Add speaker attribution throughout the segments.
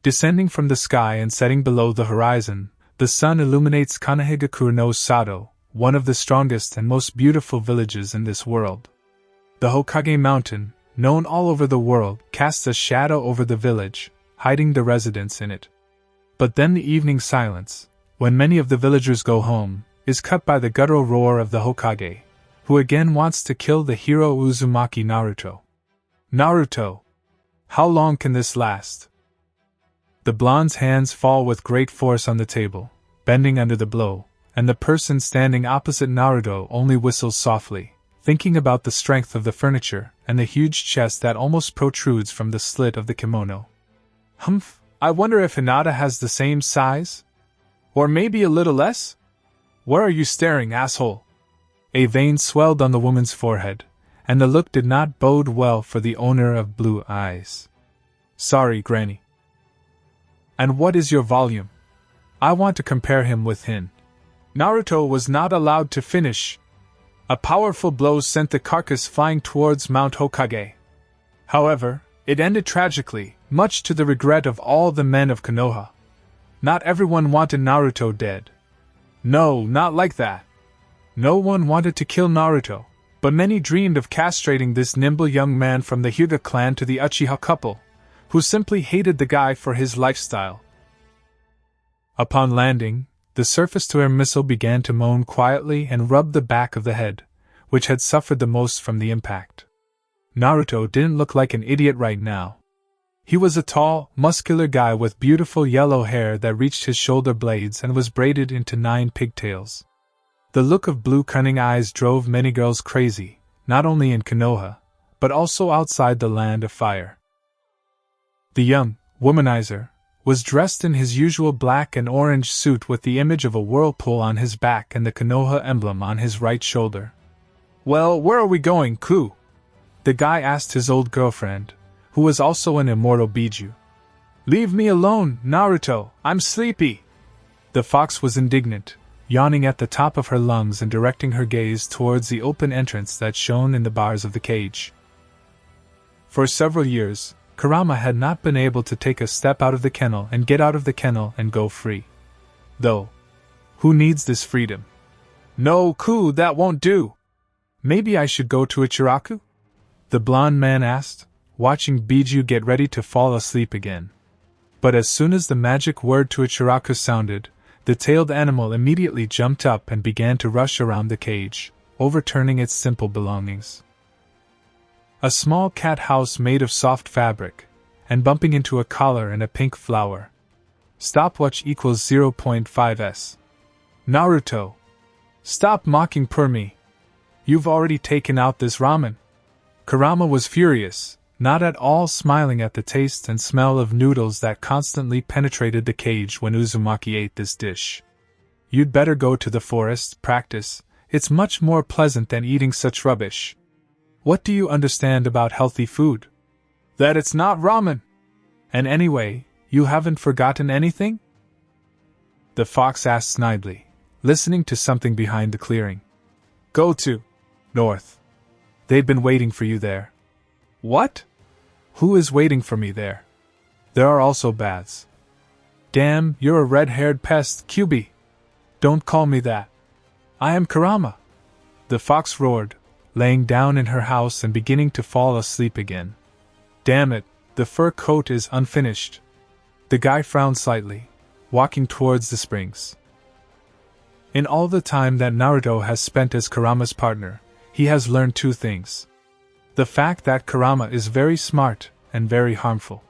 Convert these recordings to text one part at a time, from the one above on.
Speaker 1: Descending from the sky and setting below the horizon, the sun illuminates Kanehigakure no Sato, one of the strongest and most beautiful villages in this world. The Hokage Mountain, known all over the world, casts a shadow over the village, hiding the residents in it. But then the evening silence, when many of the villagers go home, is cut by the guttural roar of the Hokage, who again wants to kill the hero Uzumaki Naruto. Naruto! How long can this last? The blonde's hands fall with great force on the table, bending under the blow, and the person standing opposite Naruto only whistles softly, thinking about the strength of the furniture and the huge chest that almost protrudes from the slit of the kimono. Humph, I wonder if Hinata has the same size? Or maybe a little less? Where are you staring, asshole? A vein swelled on the woman's forehead, and the look did not bode well for the owner of blue eyes. Sorry, Granny. And what is your volume? I want to compare him with Hin. Naruto was not allowed to finish. A powerful blow sent the carcass flying towards Mount Hokage. However, it ended tragically, much to the regret of all the men of Konoha. Not everyone wanted Naruto dead. No, not like that. No one wanted to kill Naruto, but many dreamed of castrating this nimble young man from the Hyuga clan to the Uchiha couple, who simply hated the guy for his lifestyle. Upon landing, the surface-to-air missile began to moan quietly and rub the back of the head, which had suffered the most from the impact. Naruto didn't look like an idiot right now. He was a tall, muscular guy with beautiful yellow hair that reached his shoulder blades and was braided into 9 pigtails. The look of blue cunning eyes drove many girls crazy, not only in Konoha, but also outside the land of fire. The young womanizer was dressed in his usual black and orange suit with the image of a whirlpool on his back and the Konoha emblem on his right shoulder. Well, where are we going, Ku? The guy asked his old girlfriend, who was also an immortal Biju. Leave me alone, Naruto, I'm sleepy. The fox was indignant, yawning at the top of her lungs and directing her gaze towards the open entrance that shone in the bars of the cage. For several years, Kurama had not been able to take a step out of the kennel and get out of the kennel and go free. Though, who needs this freedom? No, Ku, that won't do. Maybe I should go to Ichiraku? The blond man asked, watching Biju get ready to fall asleep again. But as soon as the magic word to Ichiraku sounded, the tailed animal immediately jumped up and began to rush around the cage, overturning its simple belongings. A small cat house made of soft fabric, and bumping into a collar and a pink flower. Stopwatch equals 0.5s. Naruto! Stop mocking me. You've already taken out this ramen. Kurama was furious, not at all smiling at the taste and smell of noodles that constantly penetrated the cage when Uzumaki ate this dish. You'd better go to the forest, practice, it's much more pleasant than eating such rubbish. What do you understand about healthy food? That it's not ramen. And anyway, you haven't forgotten anything? The fox asked snidely, listening to something behind the clearing. Go to north. They'd been waiting for you there. What? Who is waiting for me there? There are also baths. Damn, you're a red-haired pest, Kyubi. Don't call me that. I am Kurama. The fox roared, laying down in her house and beginning to fall asleep again. Damn it, the fur coat is unfinished. The guy frowned slightly, walking towards the springs. In all the time that Naruto has spent as Kurama's partner, he has learned 2 things. The fact that Kurama is very smart and very harmful.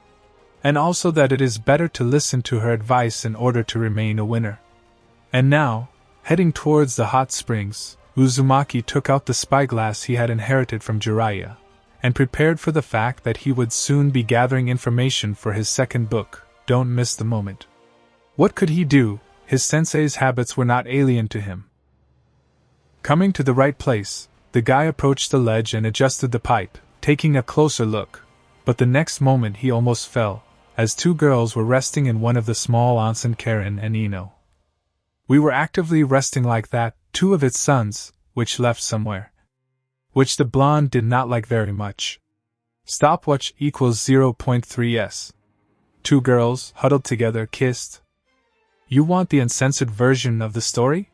Speaker 1: And also that it is better to listen to her advice in order to remain a winner. And now, heading towards the hot springs, Uzumaki took out the spyglass he had inherited from Jiraiya, and prepared for the fact that he would soon be gathering information for his second book. Don't miss the moment. What could he do? His sensei's habits were not alien to him. Coming to the right place, the guy approached the ledge and adjusted the pipe, taking a closer look, but the next moment he almost fell, as 2 girls were resting in one of the small onsen, Karin and Ino. We were actively resting like that, 2 of its sons, which left somewhere. Which the blonde did not like very much. Stopwatch equals 0.3s. Two girls, huddled together, kissed. You want the uncensored version of the story?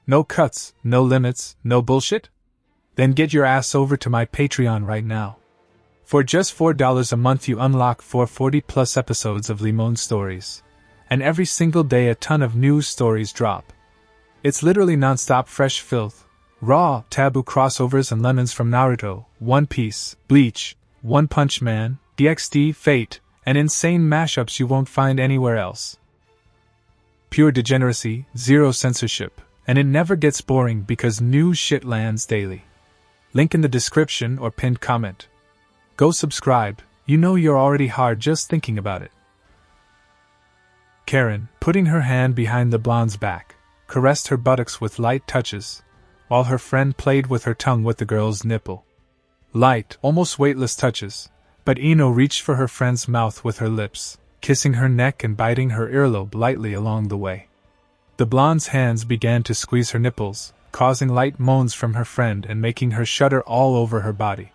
Speaker 1: No cuts, no limits, no bullshit? Then get your ass over to my Patreon right now. For just $4 a month you unlock 440+ episodes of Limon stories. And every single day a ton of new stories drop. It's literally non-stop fresh filth, raw, taboo crossovers and lemons from Naruto, One Piece, Bleach, One Punch Man, DxD, Fate, and insane mashups you won't find anywhere else. Pure degeneracy, zero censorship, and it never gets boring because new shit lands daily. Link in the description or pinned comment. Go subscribe, you know you're already hard just thinking about it. Karin, putting her hand behind the blonde's back, caressed her buttocks with light touches, while her friend played with her tongue with the girl's nipple. Light, almost weightless touches, but Ino reached for her friend's mouth with her lips, kissing her neck and biting her earlobe lightly along the way. The blonde's hands began to squeeze her nipples, causing light moans from her friend and making her shudder all over her body.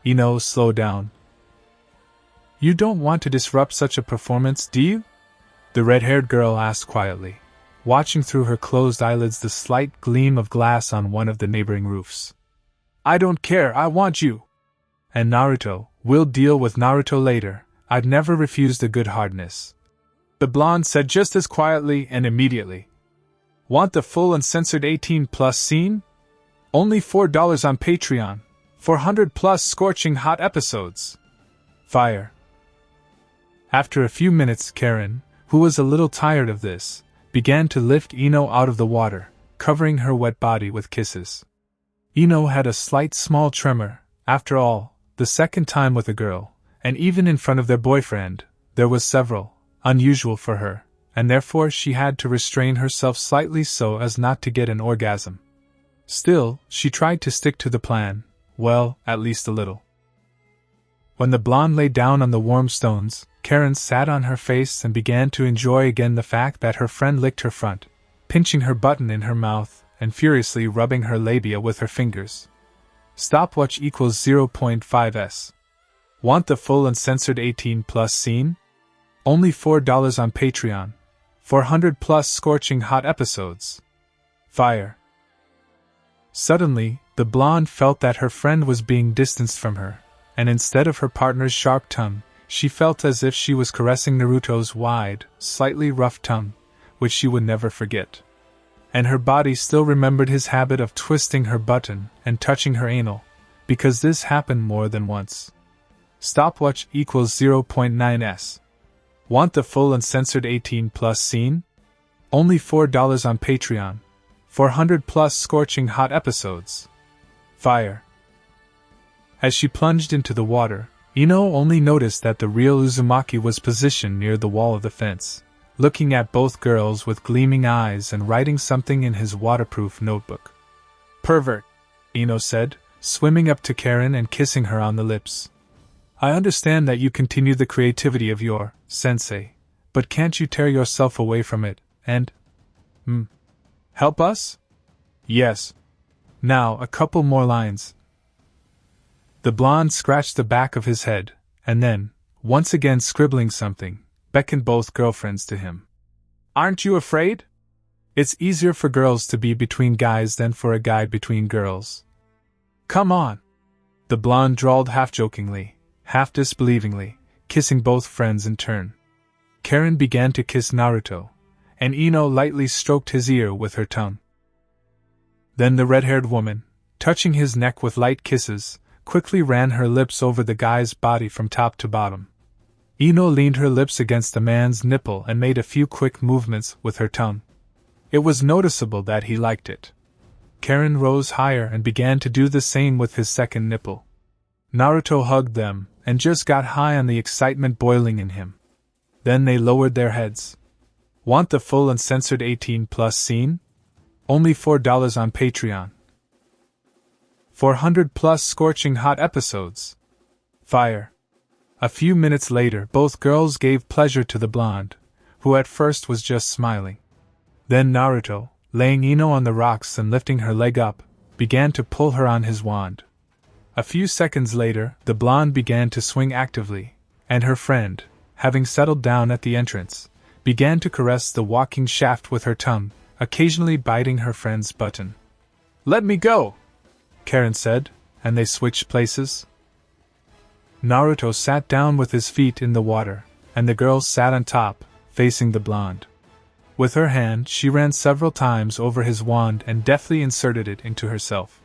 Speaker 1: Ino, slow down. You don't want to disrupt such a performance, do you? The red-haired girl asked quietly, watching through her closed eyelids the slight gleam of glass on one of the neighboring roofs. I don't care, I want you. And Naruto, we'll deal with Naruto later, I've never refused a good hardness. The blonde said just as quietly and immediately. Want the full uncensored 18+ scene? Only $4 on Patreon. 400+ scorching hot episodes. Fire. After a few minutes, Karin, who was a little tired of this, began to lift Ino out of the water, covering her wet body with kisses. Ino had a slight small tremor. After all, the second time with a girl, and even in front of their boyfriend, there was several, unusual for her, and therefore she had to restrain herself slightly so as not to get an orgasm. Still, she tried to stick to the plan. Well, at least a little. When the blonde lay down on the warm stones, Karin sat on her face and began to enjoy again the fact that her friend licked her front, pinching her button in her mouth and furiously rubbing her labia with her fingers. Stopwatch equals 0.5s. Want the full uncensored 18+ scene? Only $4 on Patreon. 400+ scorching hot episodes. Fire. Suddenly, the blonde felt that her friend was being distanced from her, and instead of her partner's sharp tongue, she felt as if she was caressing Naruto's wide, slightly rough tongue, which she would never forget. And her body still remembered his habit of twisting her button and touching her anal, because this happened more than once. Stopwatch equals 0.9s. Want the full uncensored 18+ scene? Only $4 on Patreon. 400+ scorching hot episodes. Fire. As she plunged into the water, Ino only noticed that the real Uzumaki was positioned near the wall of the fence, looking at both girls with gleaming eyes and writing something in his waterproof notebook. Pervert, Ino said, swimming up to Karin and kissing her on the lips. I understand that you continue the creativity of your sensei, but can't you tear yourself away from it and help us? Yes. Now, a couple more lines. The blonde scratched the back of his head, and then, once again scribbling something, beckoned both girlfriends to him. Aren't you afraid? It's easier for girls to be between guys than for a guy between girls. Come on. The blonde drawled half-jokingly, half-disbelievingly, kissing both friends in turn. Karin began to kiss Naruto, and Ino lightly stroked his ear with her tongue. Then the red-haired woman, touching his neck with light kisses, quickly ran her lips over the guy's body from top to bottom. Ino leaned her lips against the man's nipple and made a few quick movements with her tongue. It was noticeable that he liked it. Karin rose higher and began to do the same with his second nipple. Naruto hugged them and just got high on the excitement boiling in him. Then they lowered their heads. Want the full uncensored 18+ scene? Only $4 on Patreon. 400+ scorching hot episodes. Fire. A few minutes later, both girls gave pleasure to the blonde, who at first was just smiling. Then Naruto, laying Ino on the rocks and lifting her leg up, began to pull her on his wand. A few seconds later, the blonde began to swing actively, and her friend, having settled down at the entrance, began to caress the walking shaft with her tongue, occasionally biting her friend's button. "Let me go!" Karin said, and they switched places. Naruto sat down with his feet in the water, and the girl sat on top, facing the blonde. With her hand, she ran several times over his wand and deftly inserted it into herself.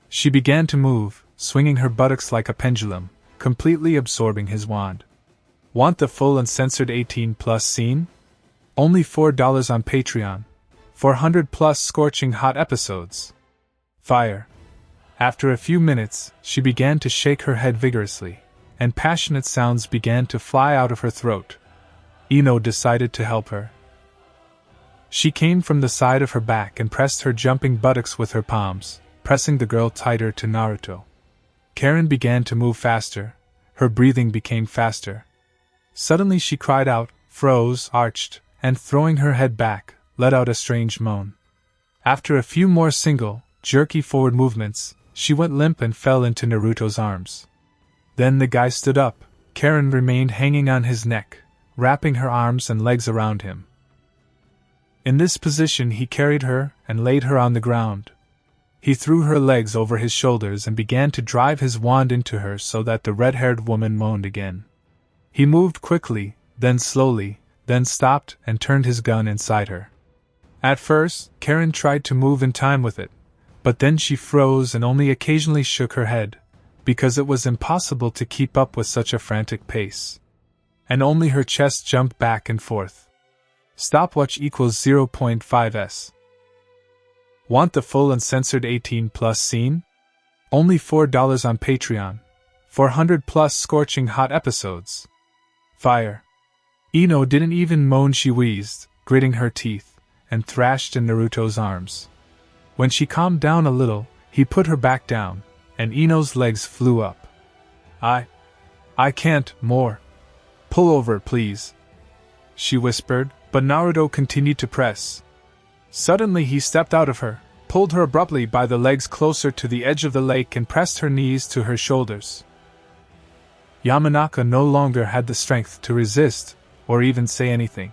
Speaker 1: She began to move, swinging her buttocks like a pendulum, completely absorbing his wand. Want the full uncensored 18+ scene? Only $4 on Patreon. 400+ scorching hot episodes. Fire. After a few minutes, she began to shake her head vigorously, and passionate sounds began to fly out of her throat. Ino decided to help her. She came from the side of her back and pressed her jumping buttocks with her palms, pressing the girl tighter to Naruto. Karin began to move faster. Her breathing became faster. Suddenly she cried out, froze, arched, and throwing her head back, let out a strange moan. After a few more single, jerky forward movements, she went limp and fell into Naruto's arms. Then the guy stood up. Karin remained hanging on his neck, wrapping her arms and legs around him. In this position he carried her and laid her on the ground. He threw her legs over his shoulders and began to drive his wand into her so that the red-haired woman moaned again. He moved quickly, then slowly, then stopped and turned his gun inside her. At first, Karin tried to move in time with it, but then she froze and only occasionally shook her head, because it was impossible to keep up with such a frantic pace. And only her chest jumped back and forth. Stopwatch equals 0.5s. Want the full uncensored 18+ scene? Only $4 on Patreon. 400+ scorching hot episodes. Fire. Ino didn't even moan. She wheezed, gritting her teeth, and thrashed in Naruto's arms. When she calmed down a little, he put her back down, and Ino's legs flew up. I can't more. Pull over, please, she whispered, but Naruto continued to press. Suddenly he stepped out of her, pulled her abruptly by the legs closer to the edge of the lake and pressed her knees to her shoulders. Yamanaka no longer had the strength to resist, or even say anything.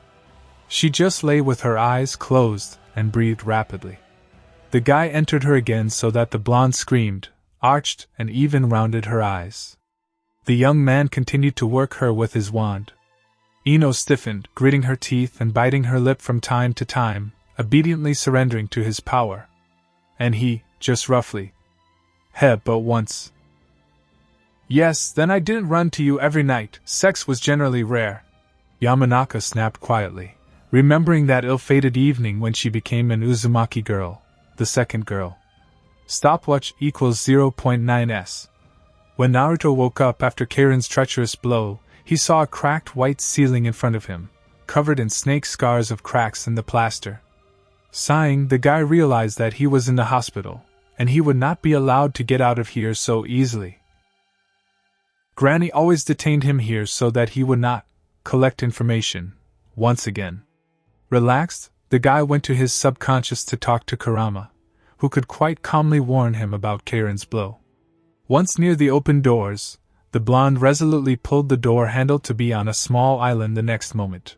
Speaker 1: She just lay with her eyes closed and breathed rapidly. The guy entered her again so that the blonde screamed, arched, and even rounded her eyes. The young man continued to work her with his wand. Ino stiffened, gritting her teeth and biting her lip from time to time, obediently surrendering to his power. And he, just roughly, but once. Yes, then I didn't run to you every night. Sex was generally rare. Yamanaka snapped quietly, remembering that ill-fated evening when she became an Uzumaki girl, the second girl. Stopwatch equals 0.9s. When Naruto woke up after Karin's treacherous blow, he saw a cracked white ceiling in front of him, covered in snake scars of cracks in the plaster. Sighing, the guy realized that he was in the hospital, and he would not be allowed to get out of here so easily. Granny always detained him here so that he would not collect information, once again. Relaxed, the guy went to his subconscious to talk to Kurama, who could quite calmly warn him about Karin's blow. Once near the open doors, the blonde resolutely pulled the door handle to be on a small island the next moment.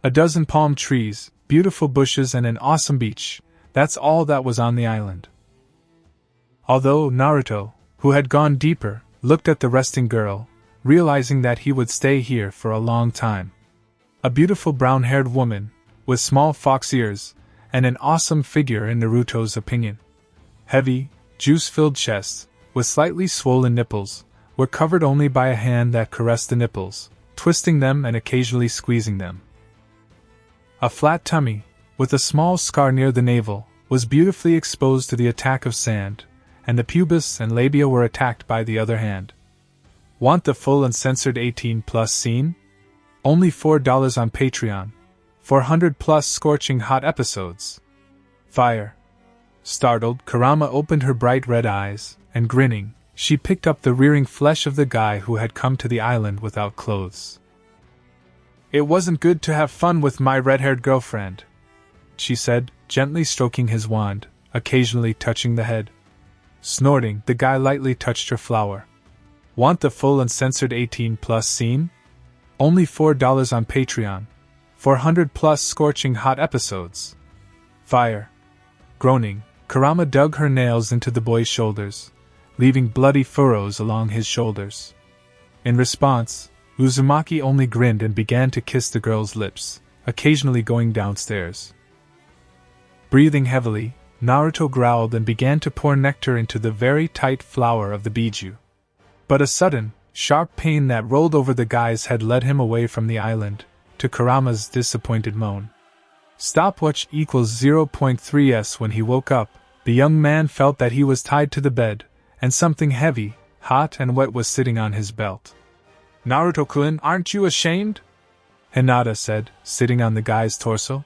Speaker 1: A dozen palm trees, beautiful bushes and an awesome beach, that's all that was on the island. Although Naruto, who had gone deeper, looked at the resting girl, realizing that he would stay here for a long time. A beautiful brown-haired woman, with small fox ears, and an awesome figure in Naruto's opinion. Heavy, juice-filled chest, with slightly swollen nipples, were covered only by a hand that caressed the nipples, twisting them and occasionally squeezing them. A flat tummy, with a small scar near the navel, was beautifully exposed to the attack of sand, and the pubis and labia were attacked by the other hand. Want the full uncensored 18+ scene? Only $4 on Patreon. 400+ scorching hot episodes. Fire. Startled, Kurama opened her bright red eyes, and grinning, she picked up the rearing flesh of the guy who had come to the island without clothes. It wasn't good to have fun with my red-haired girlfriend, she said, gently stroking his wand, occasionally touching the head. Snorting, the guy lightly touched her flower. Want the full uncensored 18+ scene? Only $4 on Patreon. 400 plus scorching hot episodes. Fire. Groaning, Kurama dug her nails into the boy's shoulders, leaving bloody furrows along his shoulders. In response, Uzumaki only grinned and began to kiss the girl's lips, occasionally going downstairs. Breathing heavily, Naruto growled and began to pour nectar into the very tight flower of the biju. But a sudden, sharp pain that rolled over the guy's head led him away from the island, to Kurama's disappointed moan. Stopwatch equals 0.3s. When he woke up, the young man felt that he was tied to the bed, and something heavy, hot and wet was sitting on his belt. "Naruto-kun, aren't you ashamed?" Hinata said, sitting on the guy's torso.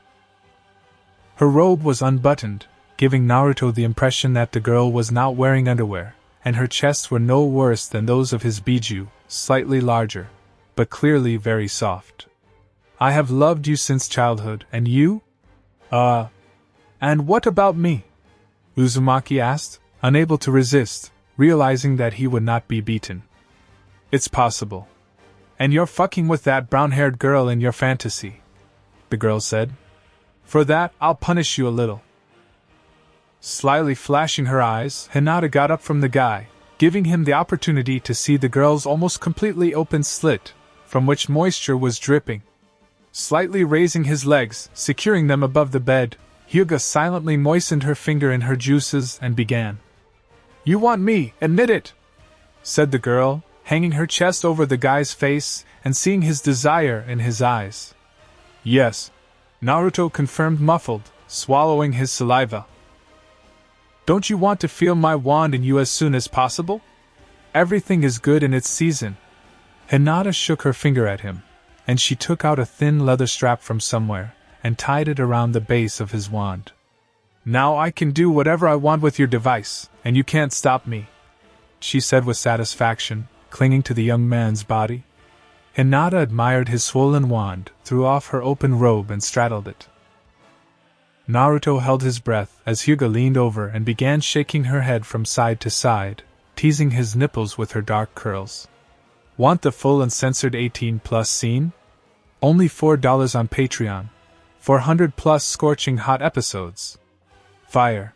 Speaker 1: Her robe was unbuttoned, giving Naruto the impression that the girl was not wearing underwear, and her chests were no worse than those of his biju, slightly larger, but clearly very soft. "I have loved you since childhood, and you?" And what about me?" Uzumaki asked, unable to resist, realizing that he would not be beaten. "It's possible. And you're fucking with that brown-haired girl in your fantasy," the girl said. "For that, I'll punish you a little." Slyly flashing her eyes, Hinata got up from the guy, giving him the opportunity to see the girl's almost completely open slit, from which moisture was dripping. Slightly raising his legs, securing them above the bed, Hyuga silently moistened her finger in her juices and began. "You want me, admit it," said the girl, hanging her chest over the guy's face and seeing his desire in his eyes. "Yes," Naruto confirmed, muffled, swallowing his saliva. "Don't you want to feel my wand in you as soon as possible? Everything is good in its season." Hinata shook her finger at him, and she took out a thin leather strap from somewhere and tied it around the base of his wand. "Now I can do whatever I want with your device, and you can't stop me," she said with satisfaction, clinging to the young man's body. Hinata admired his swollen wand, threw off her open robe and straddled it. Naruto held his breath as Hyuga leaned over and began shaking her head from side to side, teasing his nipples with her dark curls. Want the full uncensored 18+ scene? Only $4 on Patreon. 400 plus scorching hot episodes. Fire.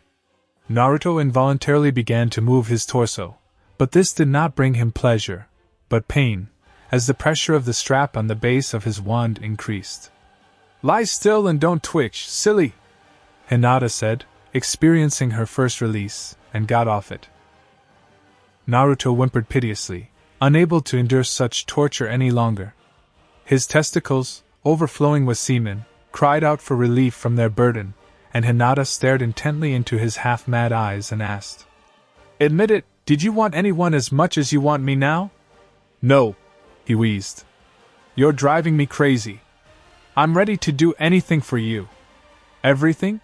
Speaker 1: Naruto involuntarily began to move his torso, but this did not bring him pleasure, but pain, as the pressure of the strap on the base of his wand increased. "Lie still and don't twitch, silly," Hinata said, experiencing her first release, and got off it. Naruto whimpered piteously, unable to endure such torture any longer. His testicles, overflowing with semen, cried out for relief from their burden, and Hinata stared intently into his half-mad eyes and asked, "Admit it, did you want anyone as much as you want me now?" "No," he wheezed. "You're driving me crazy. I'm ready to do anything for you." "Everything?"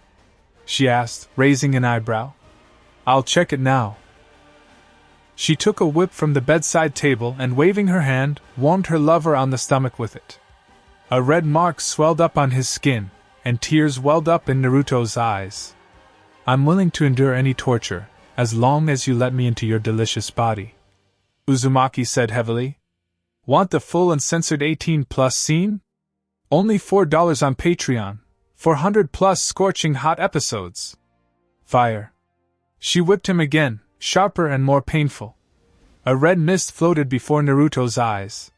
Speaker 1: she asked, raising an eyebrow. "I'll check it now." She took a whip from the bedside table and, waving her hand, warmed her lover on the stomach with it. A red mark swelled up on his skin, and tears welled up in Naruto's eyes. "I'm willing to endure any torture, as long as you let me into your delicious body," Uzumaki said heavily. "Want the full uncensored 18+ scene? Only $4 on Patreon. 400 plus scorching hot episodes. Fire." She whipped him again, sharper and more painful. A red mist floated before Naruto's eyes.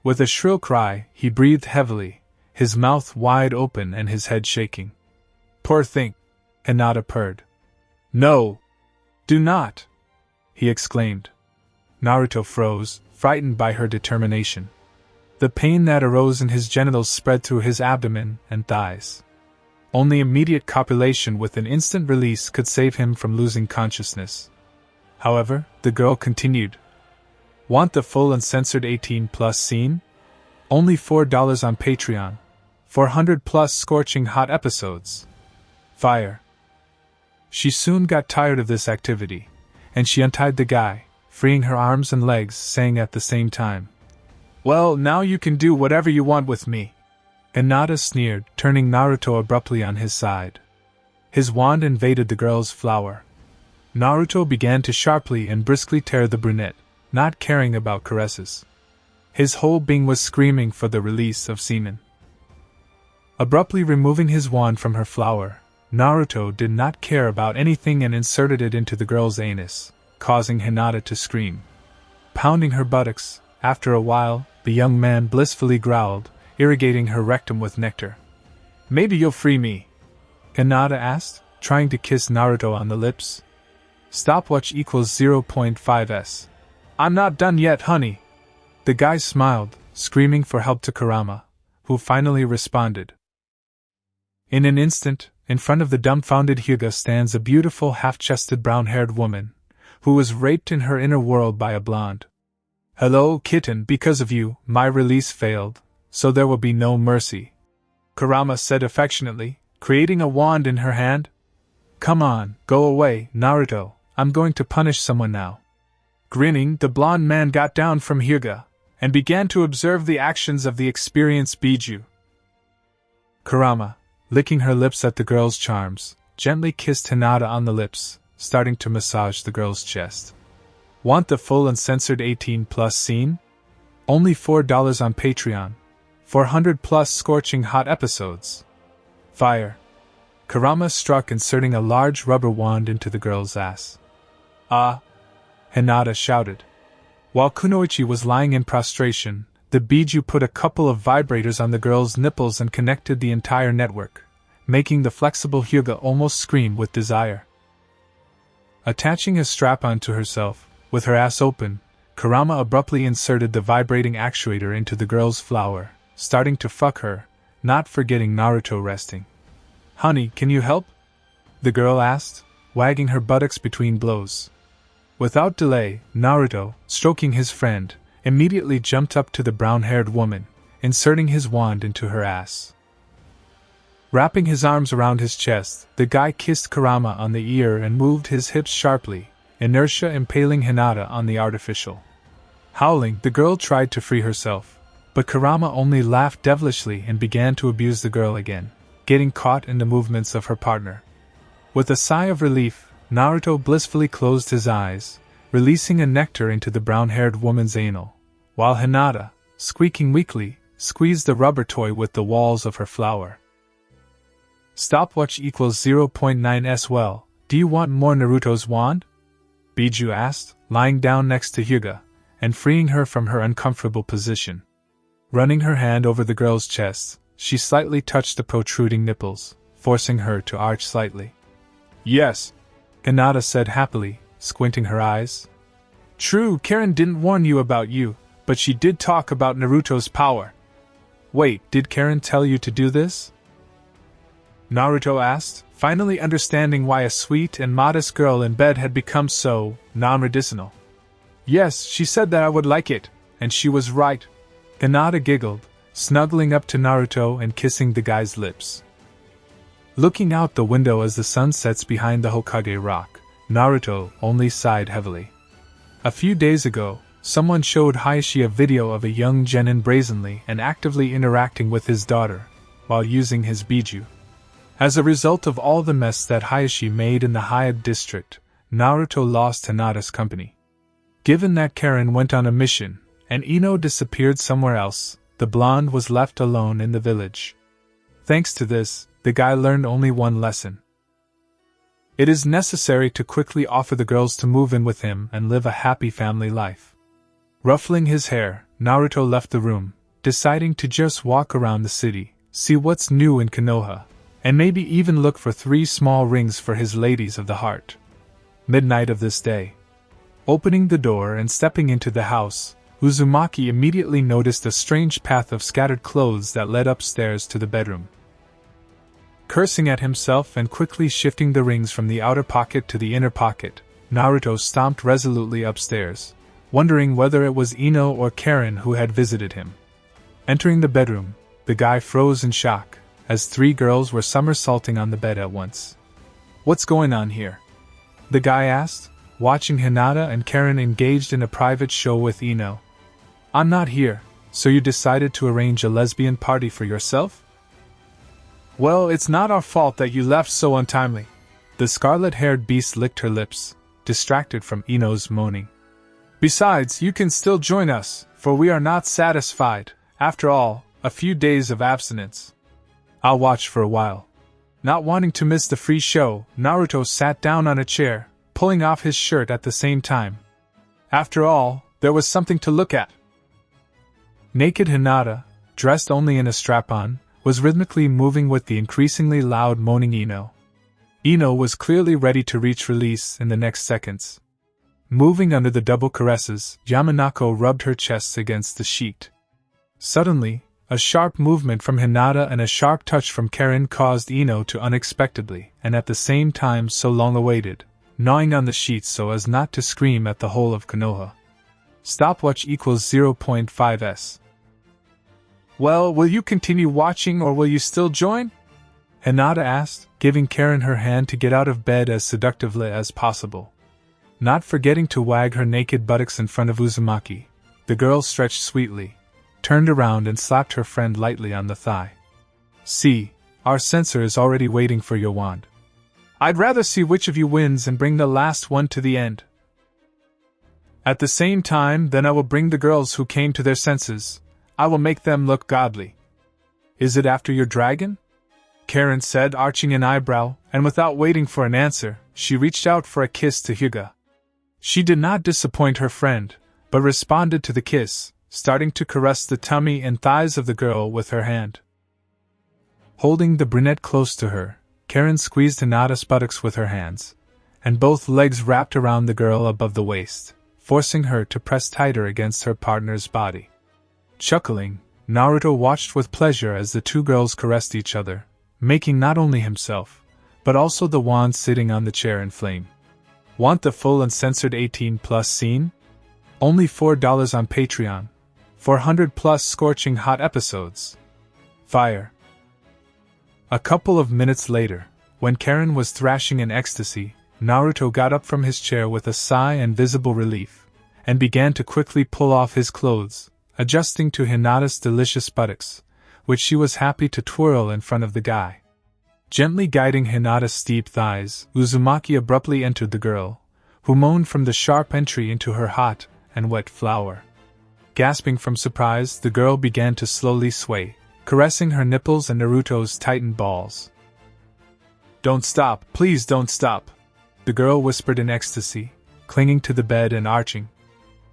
Speaker 1: With a shrill cry, he breathed heavily, his mouth wide open and his head shaking. "Poor thing," Hinata purred. "No! Do not!" he exclaimed. Naruto froze, frightened by her determination. The pain that arose in his genitals spread through his abdomen and thighs. Only immediate copulation with an instant release could save him from losing consciousness. However, the girl continued. "Want the full uncensored 18+ scene? Only $4 on Patreon. 400 plus scorching hot episodes. Fire." She soon got tired of this activity, and she untied the guy, freeing her arms and legs, saying at the same time, "Well, now you can do whatever you want with me." Hinata sneered, turning Naruto abruptly on his side. His wand invaded the girl's flower. Naruto began to sharply and briskly tear the brunette, not caring about caresses. His whole being was screaming for the release of semen. Abruptly removing his wand from her flower, Naruto did not care about anything and inserted it into the girl's anus, causing Hinata to scream. Pounding her buttocks, after a while, the young man blissfully growled, irrigating her rectum with nectar. "Maybe you'll free me?" Hinata asked, trying to kiss Naruto on the lips. Stopwatch equals 0.5s. "I'm not done yet, honey." The guy smiled, screaming for help to Kurama, who finally responded. In an instant, in front of the dumbfounded Hyuga stands a beautiful half-chested brown-haired woman, who was raped in her inner world by a blonde. "Hello, kitten, because of you, my release failed, so there will be no mercy," Kurama said affectionately, creating a wand in her hand. "Come on, go away, Naruto, I'm going to punish someone now." Grinning, the blonde man got down from Hyuga, and began to observe the actions of the experienced Biju. Kurama, licking her lips at the girl's charms, gently kissed Hinata on the lips, starting to massage the girl's chest. Want the full uncensored 18+ scene? Only $4 on Patreon. 400+ scorching hot episodes. Fire. Kurama struck, inserting a large rubber wand into the girl's ass. "Ah!" Hinata shouted. While Kunoichi was lying in prostration, the Biju put a couple of vibrators on the girl's nipples and connected the entire network, making the flexible Hyuga almost scream with desire. Attaching a strap-on to herself, with her ass open, Kurama abruptly inserted the vibrating actuator into the girl's flower, starting to fuck her, not forgetting Naruto resting. "Honey, can you help?" the girl asked, wagging her buttocks between blows. Without delay, Naruto, stroking his friend, immediately jumped up to the brown-haired woman, inserting his wand into her ass. Wrapping his arms around his chest, the guy kissed Kurama on the ear and moved his hips sharply, inertia impaling Hinata on the artificial. Howling, the girl tried to free herself, but Kurama only laughed devilishly and began to abuse the girl again, getting caught in the movements of her partner. With a sigh of relief, Naruto blissfully closed his eyes, releasing a nectar into the brown-haired woman's anal, while Hinata, squeaking weakly, squeezed the rubber toy with the walls of her flower. Stopwatch equals 0.9s. Well, do you want more Naruto's wand? Biju asked, lying down next to Hyuga, and freeing her from her uncomfortable position. Running her hand over the girl's chest, she slightly touched the protruding nipples, forcing her to arch slightly. "Yes," Hinata said happily, squinting her eyes. "True, Karin didn't warn you about you, but she did talk about Naruto's power." "Wait, did Karin tell you to do this?" Naruto asked, finally understanding why a sweet and modest girl in bed had become so non-medicinal. "Yes, she said that I would like it, and she was right." Hinata giggled, snuggling up to Naruto and kissing the guy's lips. Looking out the window as the sun sets behind the Hokage rock, Naruto only sighed heavily. A few days ago, someone showed Hayashi a video of a young genin brazenly and actively interacting with his daughter, while using his Biju. As a result of all the mess that Hayashi made in the Hyde district, Naruto lost Hinata's company. Given that Karin went on a mission, and Ino disappeared somewhere else, the blonde was left alone in the village. Thanks to this, the guy learned only one lesson. It is necessary to quickly offer the girls to move in with him and live a happy family life. Ruffling his hair, Naruto left the room, deciding to just walk around the city, see what's new in Konoha, and maybe even look for 3 small rings for his ladies of the heart. Midnight of this day. Opening the door and stepping into the house, Uzumaki immediately noticed a strange path of scattered clothes that led upstairs to the bedroom. Cursing at himself and quickly shifting the rings from the outer pocket to the inner pocket, Naruto stomped resolutely upstairs, wondering whether it was Ino or Karin who had visited him. Entering the bedroom, the guy froze in shock, as 3 girls were somersaulting on the bed at once. "What's going on here?" the guy asked, watching Hinata and Karin engaged in a private show with Ino. "I'm not here, so you decided to arrange a lesbian party for yourself?" "Well, it's not our fault that you left so untimely." The scarlet-haired beast licked her lips, distracted from Ino's moaning. "Besides, you can still join us, for we are not satisfied. After all, a few days of abstinence. I'll watch for a while. Not wanting to miss the free show, Naruto sat down on a chair, pulling off his shirt at the same time. After all, there was something to look at. Naked Hinata, dressed only in a strap-on, was rhythmically moving with the increasingly loud moaning Ino. Ino was clearly ready to reach release in the next seconds. Moving under the double caresses, Yamanaka rubbed her chest against the sheet. Suddenly, a sharp movement from Hinata and a sharp touch from Karin caused Ino to unexpectedly, and at the same time so long awaited, gnawing on the sheet so as not to scream at the whole of Konoha. Stopwatch equals 0.5s. Well, will you continue watching or will you still join? Hinata asked, giving Karin her hand to get out of bed as seductively as possible. Not forgetting to wag her naked buttocks in front of Uzumaki, the girl stretched sweetly, turned around and slapped her friend lightly on the thigh. See, our censor is already waiting for your wand. I'd rather see which of you wins and bring the last one to the end. At the same time, then I will bring the girls who came to their senses. I will make them look godly. Is it after your dragon? Karin said, arching an eyebrow, and without waiting for an answer, she reached out for a kiss to Hyuga. She did not disappoint her friend, but responded to the kiss, starting to caress the tummy and thighs of the girl with her hand. Holding the brunette close to her, Karin squeezed Hinata's buttocks with her hands, and both legs wrapped around the girl above the waist, forcing her to press tighter against her partner's body. Chuckling, Naruto watched with pleasure as the two girls caressed each other, making not only himself, but also the wand sitting on the chair inflame. Want the full uncensored 18+ scene? Only $4 on Patreon. 400+ scorching hot episodes. Fire. A couple of minutes later, when Karin was thrashing in ecstasy, Naruto got up from his chair with a sigh and visible relief, and began to quickly pull off his clothes, adjusting to Hinata's delicious buttocks, which she was happy to twirl in front of the guy. Gently guiding Hinata's steep thighs, Uzumaki abruptly entered the girl, who moaned from the sharp entry into her hot and wet flower. Gasping from surprise, the girl began to slowly sway, caressing her nipples and Naruto's tightened balls. Don't stop, please don't stop, the girl whispered in ecstasy, clinging to the bed and arching.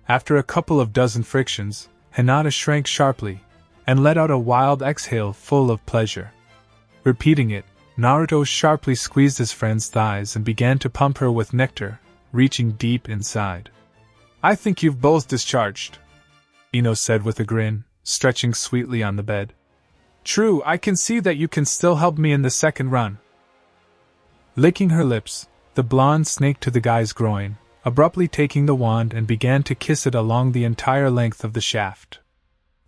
Speaker 1: After a couple of dozen frictions, Hinata shrank sharply, and let out a wild exhale full of pleasure. Repeating it, Naruto sharply squeezed his friend's thighs and began to pump her with nectar, reaching deep inside. I think you've both discharged, Ino said with a grin, stretching sweetly on the bed. True, I can see that you can still help me in the second run. Licking her lips, the blonde snaked to the guy's groin, abruptly taking the wand and began to kiss it along the entire length of the shaft.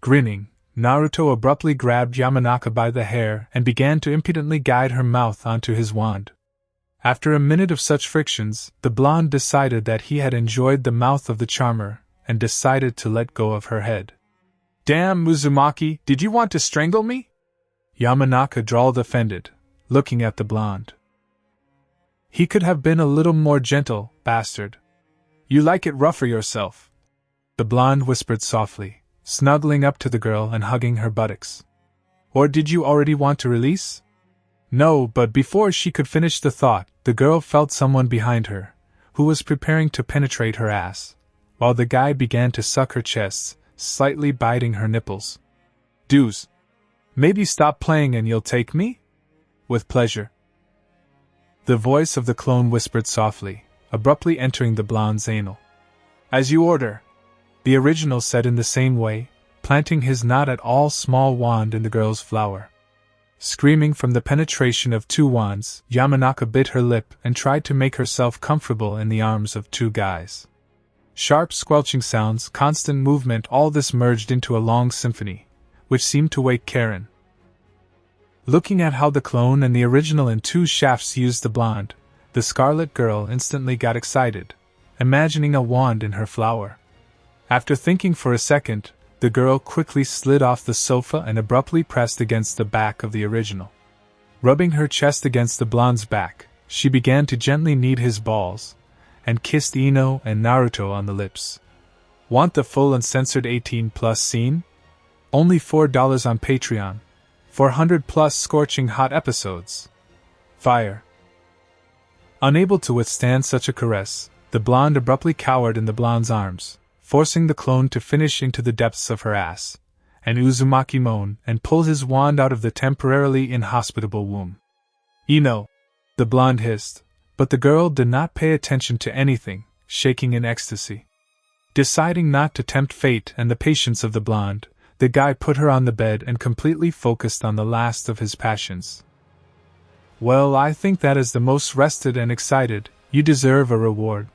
Speaker 1: Grinning, Naruto abruptly grabbed Yamanaka by the hair and began to impudently guide her mouth onto his wand. After a minute of such frictions, the blonde decided that he had enjoyed the mouth of the charmer, and decided to let go of her head. Damn, Uzumaki, did you want to strangle me? Yamanaka drawled offended, looking at the blonde. He could have been a little more gentle, bastard. You like it rougher yourself, the blonde whispered softly, snuggling up to the girl and hugging her buttocks. Or did you already want to release? No, but before she could finish the thought, the girl felt someone behind her, who was preparing to penetrate her ass, while the guy began to suck her chest, slightly biting her nipples. Dudes, maybe stop playing and you'll take me? With pleasure. The voice of the clone whispered softly, abruptly entering the blonde's anal. As you order, the original said in the same way, planting his not at all small wand in the girl's flower. Screaming from the penetration of two wands, Yamanaka bit her lip and tried to make herself comfortable in the arms of two guys. Sharp squelching sounds, constant movement, all this merged into a long symphony, which seemed to wake Karin. Looking at how the clone and the original in two shafts used the blonde, the scarlet girl instantly got excited, imagining a wand in her flower. After thinking for a second, the girl quickly slid off the sofa and abruptly pressed against the back of the original. Rubbing her chest against the blonde's back, she began to gently knead his balls, and kissed Ino and Naruto on the lips. Want the full uncensored 18+ scene? Only $4 on Patreon. 400+ scorching hot episodes. Fire. Unable to withstand such a caress, the blonde abruptly cowered in the blonde's arms, forcing the clone to finish into the depths of her ass, and Uzumaki moaned and pulled his wand out of the temporarily inhospitable womb. "Ino," the blonde hissed, but the girl did not pay attention to anything, shaking in ecstasy. Deciding not to tempt fate and the patience of the blonde, the guy put her on the bed and completely focused on the last of his passions. "Well, I think that is the most rested and excited. You deserve a reward.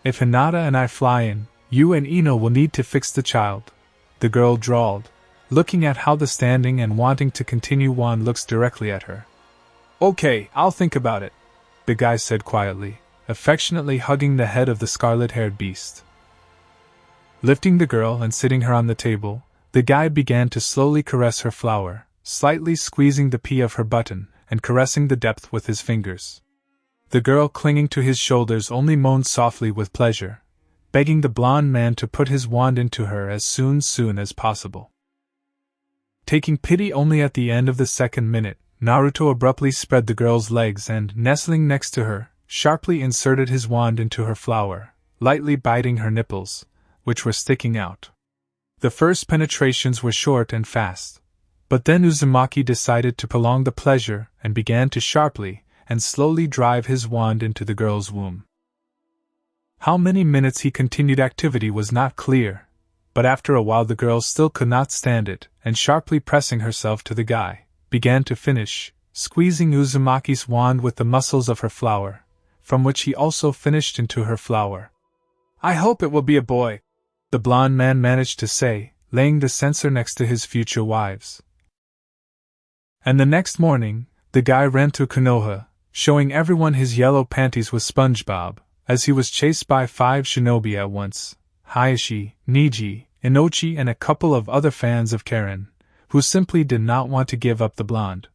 Speaker 1: If Hinata and I fly in, you and Ino will need to fix the child," the girl drawled, looking at how the standing and wanting to continue wand looks directly at her. "Okay, I'll think about it," the guy said quietly, affectionately hugging the head of the scarlet-haired beast. Lifting the girl and sitting her on the table, the guy began to slowly caress her flower, slightly squeezing the P of her button and caressing the depth with his fingers. The girl, clinging to his shoulders, only moaned softly with pleasure, begging the blonde man to put his wand into her as soon as possible. Taking pity only at the end of the second minute, Naruto abruptly spread the girl's legs and, nestling next to her, sharply inserted his wand into her flower, lightly biting her nipples, which were sticking out. The first penetrations were short and fast, but then Uzumaki decided to prolong the pleasure and began to sharply and slowly drive his wand into the girl's womb. How many minutes he continued activity was not clear, but after a while the girl still could not stand it, and sharply pressing herself to the guy, began to finish, squeezing Uzumaki's wand with the muscles of her flower, from which he also finished into her flower. "I hope it will be a boy," the blonde man managed to say, laying the censer next to his future wives. And the next morning, the guy ran to Konoha, showing everyone his yellow panties with SpongeBob, as he was chased by 5 shinobi at once: Hayashi, Niji, Inochi, and a couple of other fans of Karin, who simply did not want to give up the blonde.